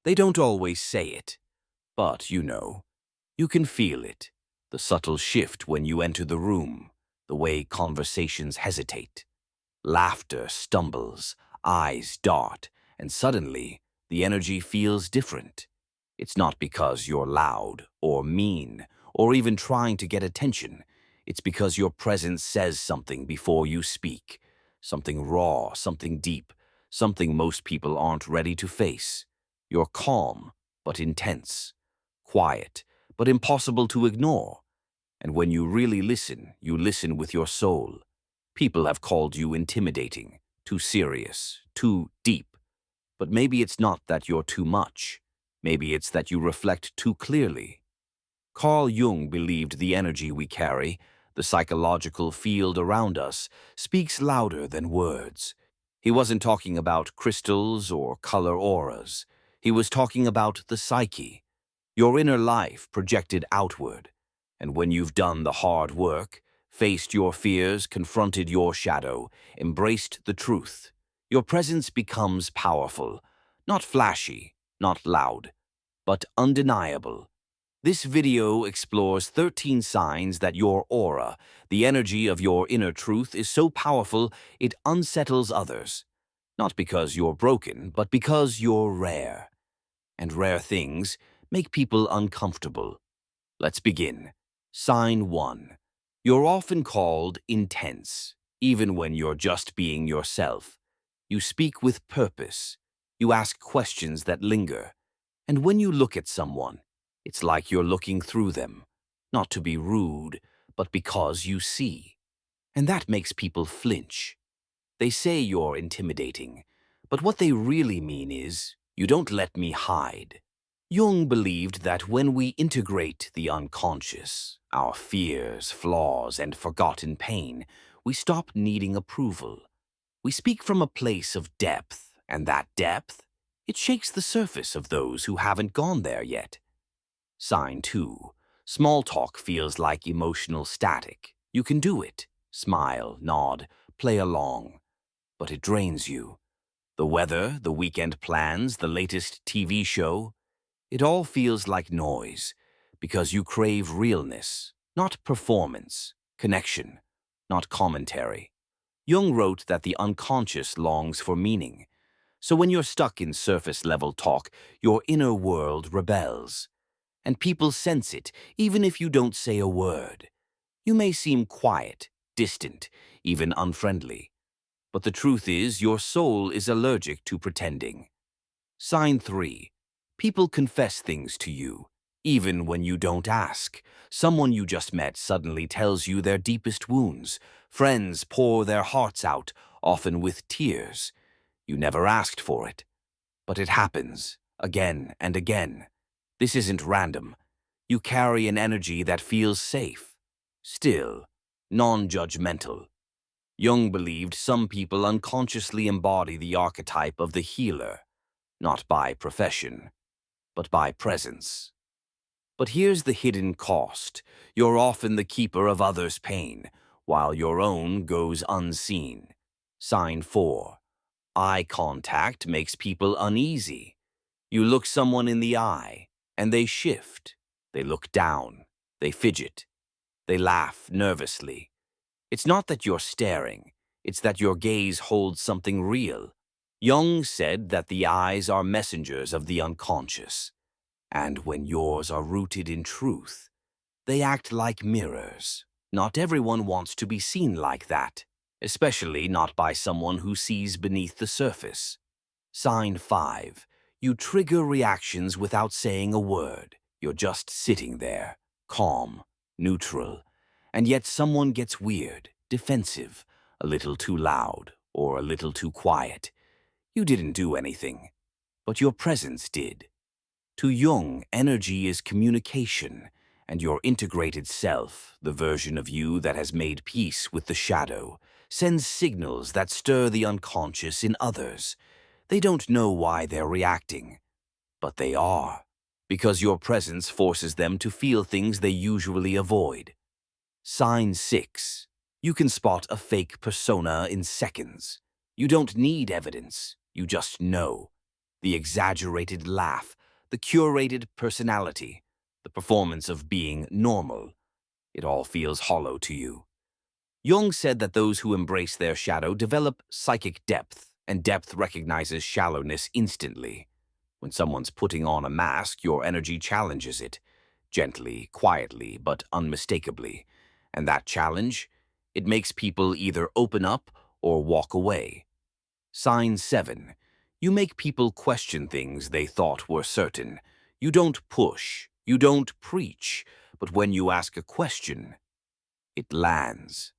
They don't always say it, but you can feel it. The subtle shift when you enter the room, the way conversations hesitate. Laughter stumbles, eyes dart, and suddenly the energy feels different. It's not because you're loud or mean or even trying to get attention. It's because your presence says something before you speak. Something raw, something deep, something most people aren't ready to face. You're calm, but intense. Quiet, but impossible to ignore. And when you really listen, you listen with your soul. People have called you intimidating, too serious, too deep. But maybe it's not that you're too much. Maybe it's that you reflect too clearly. Carl Jung believed the energy we carry, the psychological field around us, speaks louder than words. He wasn't talking about crystals or color auras. He was talking about the psyche, your inner life projected outward. And when you've done the hard work, faced your fears, confronted your shadow, embraced the truth, your presence becomes powerful, not flashy, not loud, but undeniable. This video explores 13 signs that your aura, the energy of your inner truth, is so powerful it unsettles others. Not because you're broken, but because you're rare. And rare things make people uncomfortable. Let's begin. Sign 1. You're often called intense, even when you're just being yourself. You speak with purpose. You ask questions that linger. And when you look at someone, it's like you're looking through them, not to be rude, but because you see. And that makes people flinch. They say you're intimidating, but what they really mean is, you don't let me hide. Jung believed that when we integrate the unconscious, our fears, flaws, and forgotten pain, we stop needing approval. We speak from a place of depth, and that depth, it shakes the surface of those who haven't gone there yet. Sign 2. Small talk feels like emotional static. You can do it. Smile, nod, play along. But it drains you. The weather, the weekend plans, the latest TV show, it all feels like noise because you crave realness, not performance, connection, not commentary. Jung wrote that the unconscious longs for meaning. So when you're stuck in surface-level talk, your inner world rebels. And people sense it, even if you don't say a word. You may seem quiet, distant, even unfriendly. But the truth is, your soul is allergic to pretending. Sign 3. People confess things to you, even when you don't ask. Someone you just met suddenly tells you their deepest wounds. Friends pour their hearts out, often with tears. You never asked for it. But it happens, again and again. This isn't random. You carry an energy that feels safe, still, non-judgmental. Jung believed some people unconsciously embody the archetype of the healer, not by profession, but by presence. But here's the hidden cost. You're often the keeper of others' pain, while your own goes unseen. Sign 4. Eye contact makes people uneasy. You look someone in the eye, and they shift. They look down. They fidget. They laugh nervously. It's not that you're staring. It's that your gaze holds something real. Jung said that the eyes are messengers of the unconscious. And when yours are rooted in truth, they act like mirrors. Not everyone wants to be seen like that, especially not by someone who sees beneath the surface. Sign 5. You trigger reactions without saying a word. You're just sitting there, calm, neutral. And yet someone gets weird, defensive, a little too loud, or a little too quiet. You didn't do anything, but your presence did. To Jung, energy is communication, and your integrated self, the version of you that has made peace with the shadow, sends signals that stir the unconscious in others. They don't know why they're reacting, but they are, because your presence forces them to feel things they usually avoid. Sign 6. You can spot a fake persona in seconds. You don't need evidence, you just know. The exaggerated laugh, the curated personality, the performance of being normal. It all feels hollow to you. Jung said that those who embrace their shadow develop psychic depth, and depth recognizes shallowness instantly. When someone's putting on a mask, your energy challenges it, gently, quietly, but unmistakably. And that challenge, it makes people either open up or walk away. Sign 7. You make people question things they thought were certain. You don't push, you don't preach, but when you ask a question, it lands.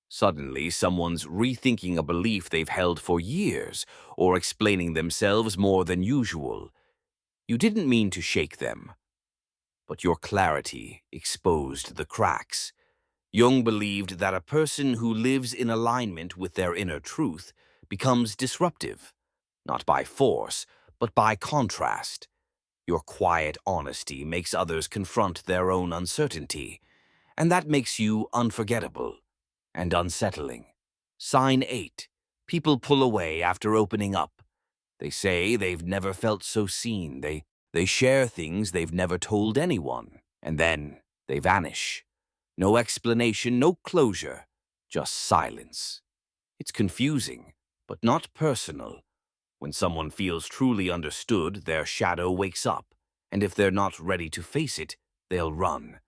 Suddenly, someone's rethinking a belief they've held for years or explaining themselves more than usual. You didn't mean to shake them, but your clarity exposed the cracks. Jung believed that a person who lives in alignment with their inner truth becomes disruptive, not by force, but by contrast. Your quiet honesty makes others confront their own uncertainty, and that makes you unforgettable and unsettling. Sign 8. People pull away after opening up. They say they've never felt so seen. They share things they've never told anyone, and then they vanish. No explanation, no closure, just silence. It's confusing, but not personal. When someone feels truly understood, their shadow wakes up, and if they're not ready to face it, they'll run.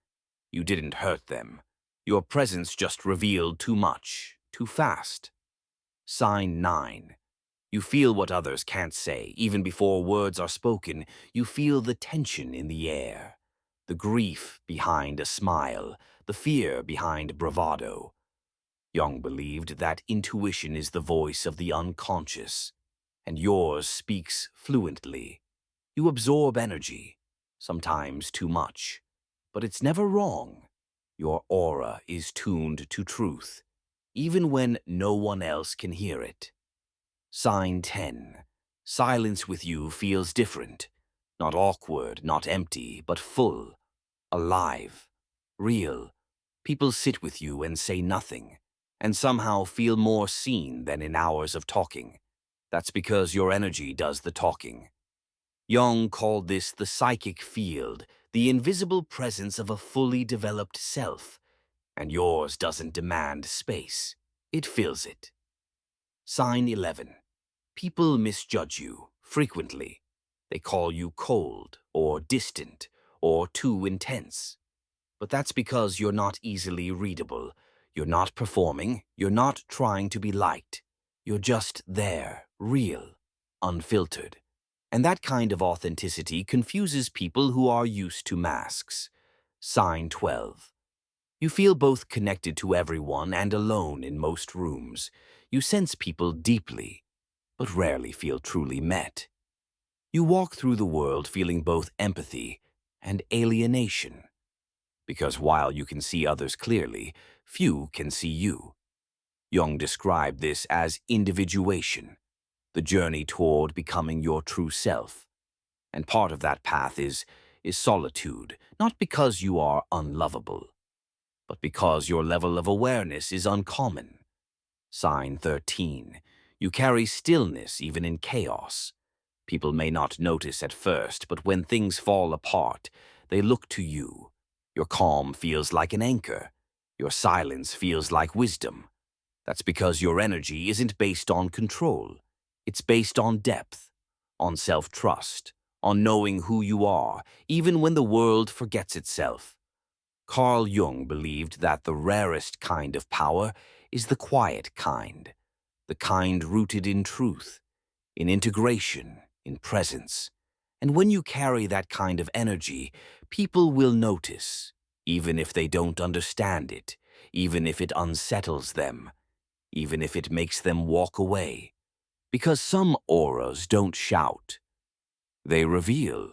You didn't hurt them. Your presence just revealed too much, too fast. Sign 9. You feel what others can't say. Even before words are spoken, you feel the tension in the air, the grief behind a smile, the fear behind bravado. Jung believed that intuition is the voice of the unconscious, and yours speaks fluently. You absorb energy, sometimes too much, but it's never wrong. Your aura is tuned to truth, even when no one else can hear it. Sign 10. Silence with you feels different. Not awkward, not empty, but full, alive, real. People sit with you and say nothing, and somehow feel more seen than in hours of talking. That's because your energy does the talking. Jung called this the psychic field, the invisible presence of a fully developed self, and yours doesn't demand space. It fills it. Sign 11. People misjudge you, frequently. They call you cold, or distant, or too intense. But that's because you're not easily readable. You're not performing. You're not trying to be liked. You're just there, real, unfiltered. And that kind of authenticity confuses people who are used to masks. Sign 12. You feel both connected to everyone and alone in most rooms. You sense people deeply, but rarely feel truly met. You walk through the world feeling both empathy and alienation, because while you can see others clearly, few can see you. Jung described this as individuation, the journey toward becoming your true self. And part of that path is solitude, not because you are unlovable, but because your level of awareness is uncommon. Sign 13. You carry stillness even in chaos. People may not notice at first, but when things fall apart, they look to you. Your calm feels like an anchor. Your silence feels like wisdom. That's because your energy isn't based on control. It's based on depth, on self-trust, on knowing who you are, even when the world forgets itself. Carl Jung believed that the rarest kind of power is the quiet kind, the kind rooted in truth, in integration, in presence. And when you carry that kind of energy, people will notice, even if they don't understand it, even if it unsettles them, even if it makes them walk away. Because some auras don't shout, they reveal.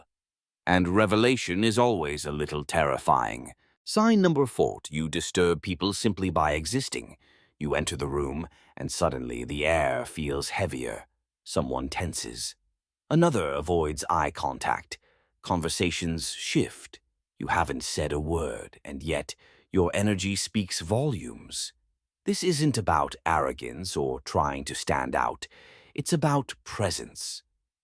And revelation is always a little terrifying. Sign number 4, you disturb people simply by existing. You enter the room, and suddenly the air feels heavier. Someone tenses. Another avoids eye contact. Conversations shift. You haven't said a word, and yet your energy speaks volumes. This isn't about arrogance or trying to stand out. It's about presence.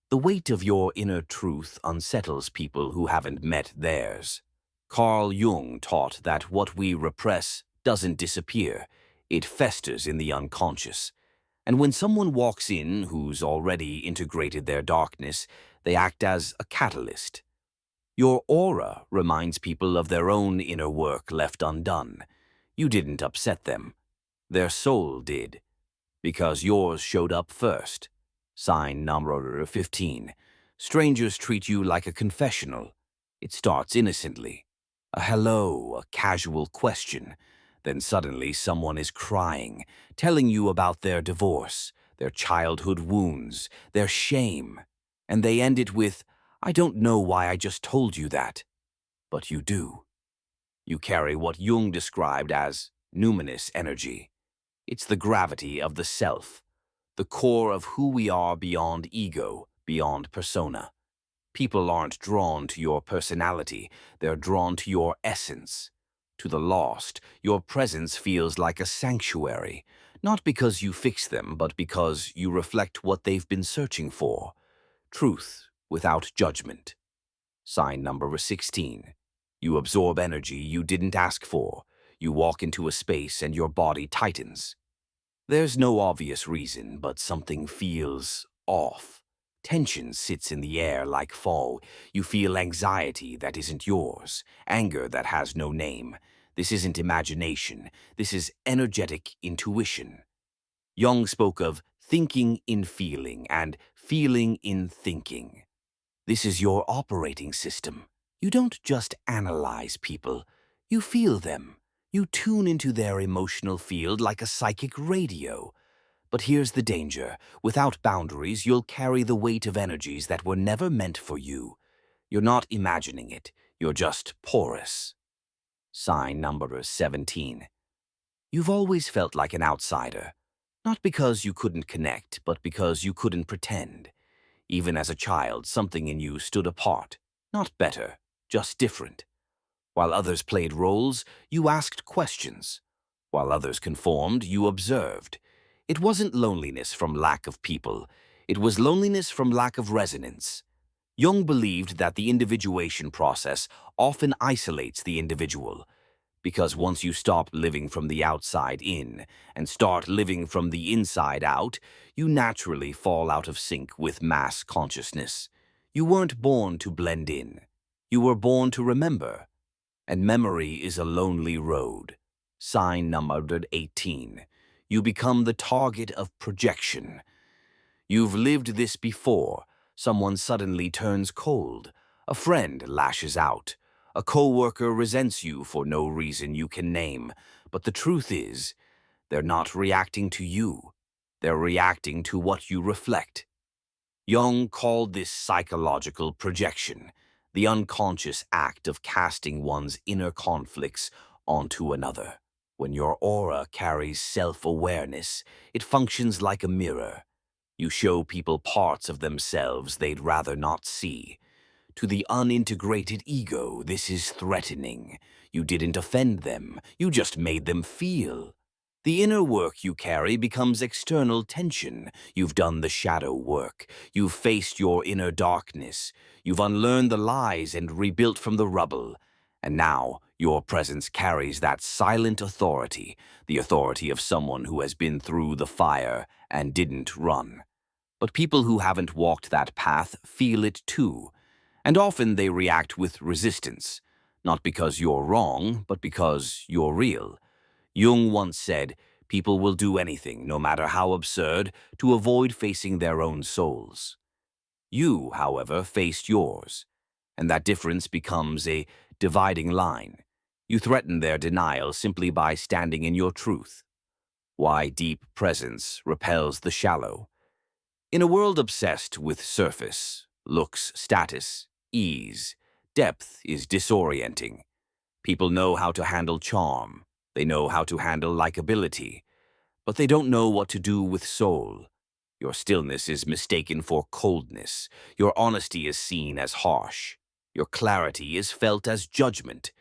The weight of your inner truth unsettles people who haven't met theirs. Carl Jung taught that what we repress doesn't disappear, it festers in the unconscious. And when someone walks in who's already integrated their darkness, they act as a catalyst. Your aura reminds people of their own inner work left undone. You didn't upset them. Their soul did, because yours showed up first. Sign number 15. Strangers treat you like a confessional. It starts innocently. A hello, a casual question. Then suddenly someone is crying, telling you about their divorce, their childhood wounds, their shame. And they end it with, "I don't know why I just told you that." But you do. You carry what Jung described as numinous energy. It's the gravity of the self, the core of who we are beyond ego, beyond persona. People aren't drawn to your personality, they're drawn to your essence. To the lost, your presence feels like a sanctuary, not because you fix them, but because you reflect what they've been searching for. Truth without judgment. Sign number 16. You absorb energy you didn't ask for. You walk into a space and your body tightens. There's no obvious reason, but something feels off. Tension sits in the air like fog. You feel anxiety that isn't yours, anger that has no name. This isn't imagination. This is energetic intuition. Jung spoke of thinking in feeling and feeling in thinking. This is your operating system. You don't just analyze people. You feel them. You tune into their emotional field like a psychic radio. But here's the danger. Without boundaries, you'll carry the weight of energies that were never meant for you. You're not imagining it. You're just porous. Sign number 17. You've always felt like an outsider. Not because you couldn't connect, but because you couldn't pretend. Even as a child, something in you stood apart. Not better, just different. While others played roles, you asked questions. While others conformed, you observed. It wasn't loneliness from lack of people. It was loneliness from lack of resonance. Jung believed that the individuation process often isolates the individual, because once you stop living from the outside in and start living from the inside out, you naturally fall out of sync with mass consciousness. You weren't born to blend in. You were born to remember. And memory is a lonely road. Sign numbered 18. You become the target of projection. You've lived this before. Someone suddenly turns cold. A friend lashes out. A coworker resents you for no reason you can name. But the truth is, they're not reacting to you. They're reacting to what you reflect. Jung called this psychological projection, the unconscious act of casting one's inner conflicts onto another. When your aura carries self-awareness, it functions like a mirror. You show people parts of themselves they'd rather not see. To the unintegrated ego, this is threatening. You didn't offend them, you just made them feel. The inner work you carry becomes external tension. You've done the shadow work. You've faced your inner darkness. You've unlearned the lies and rebuilt from the rubble. And now, your presence carries that silent authority, the authority of someone who has been through the fire and didn't run. But people who haven't walked that path feel it too. And often they react with resistance, not because you're wrong, but because you're real. Jung once said, people will do anything, no matter how absurd, to avoid facing their own souls. You, however, faced yours, and that difference becomes a dividing line. You threaten their denial simply by standing in your truth. Why deep presence repels the shallow. In a world obsessed with surface, looks, status, ease, depth is disorienting. People know how to handle charm. They know how to handle likability. But they don't know what to do with soul. Your stillness is mistaken for coldness. Your honesty is seen as harsh. Your clarity is felt as judgment.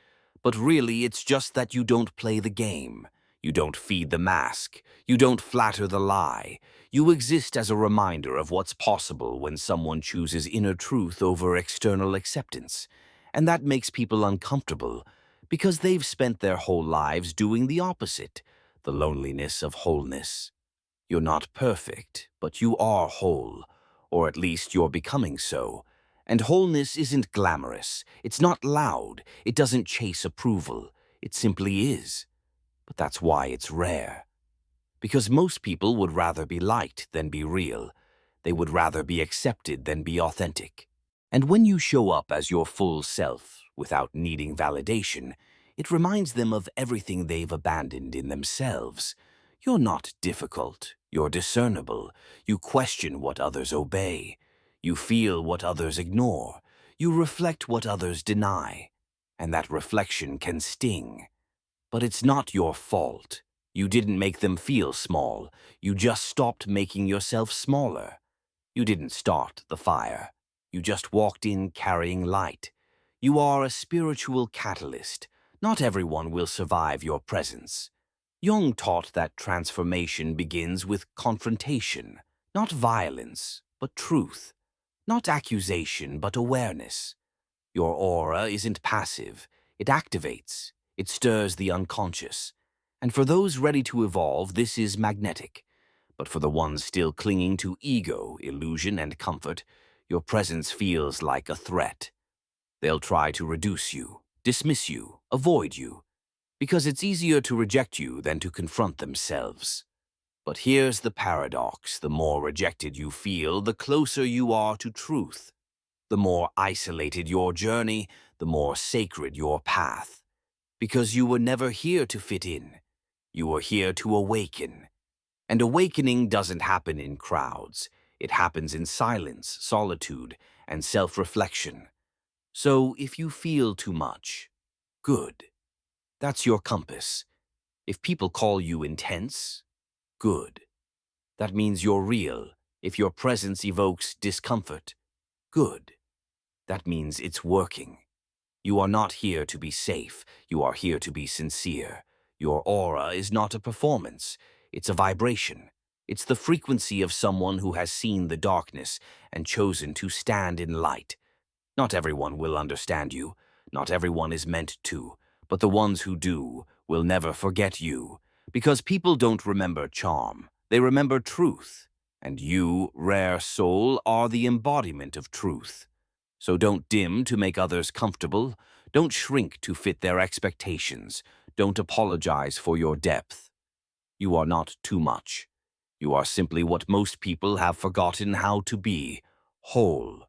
But really, it's just that you don't play the game. You don't feed the mask. You don't flatter the lie. You exist as a reminder of what's possible when someone chooses inner truth over external acceptance. And that makes people uncomfortable because they've spent their whole lives doing the opposite, the loneliness of wholeness. You're not perfect, but you are whole, or at least you're becoming so. And wholeness isn't glamorous. It's not loud. It doesn't chase approval. It simply is. But that's why it's rare. Because most people would rather be liked than be real. They would rather be accepted than be authentic. And when you show up as your full self, without needing validation, it reminds them of everything they've abandoned in themselves. You're not difficult. You're discernible. You question what others obey. You feel what others ignore. You reflect what others deny. And that reflection can sting. But it's not your fault. You didn't make them feel small. You just stopped making yourself smaller. You didn't start the fire. You just walked in carrying light. You are a spiritual catalyst. Not everyone will survive your presence. Jung taught that transformation begins with confrontation, not violence, but truth, not accusation, but awareness. Your aura isn't passive. It activates. It stirs the unconscious. And for those ready to evolve, this is magnetic. But for the ones still clinging to ego, illusion, and comfort, your presence feels like a threat. They'll try to reduce you, dismiss you, avoid you, because it's easier to reject you than to confront themselves. But here's the paradox. The more rejected you feel, the closer you are to truth. The more isolated your journey, the more sacred your path. Because you were never here to fit in. You were here to awaken. And awakening doesn't happen in crowds. It happens in silence, solitude, and self-reflection. So if you feel too much, good. That's your compass. If people call you intense, good. That means you're real. If your presence evokes discomfort, good. That means it's working. You are not here to be safe. You are here to be sincere. Your aura is not a performance. It's a vibration. It's the frequency of someone who has seen the darkness and chosen to stand in light. Not everyone will understand you. Not everyone is meant to. But the ones who do will never forget you. Because people don't remember charm. They remember truth. And you, rare soul, are the embodiment of truth. So don't dim to make others comfortable. Don't shrink to fit their expectations. Don't apologize for your depth. You are not too much. You are simply what most people have forgotten how to be, whole.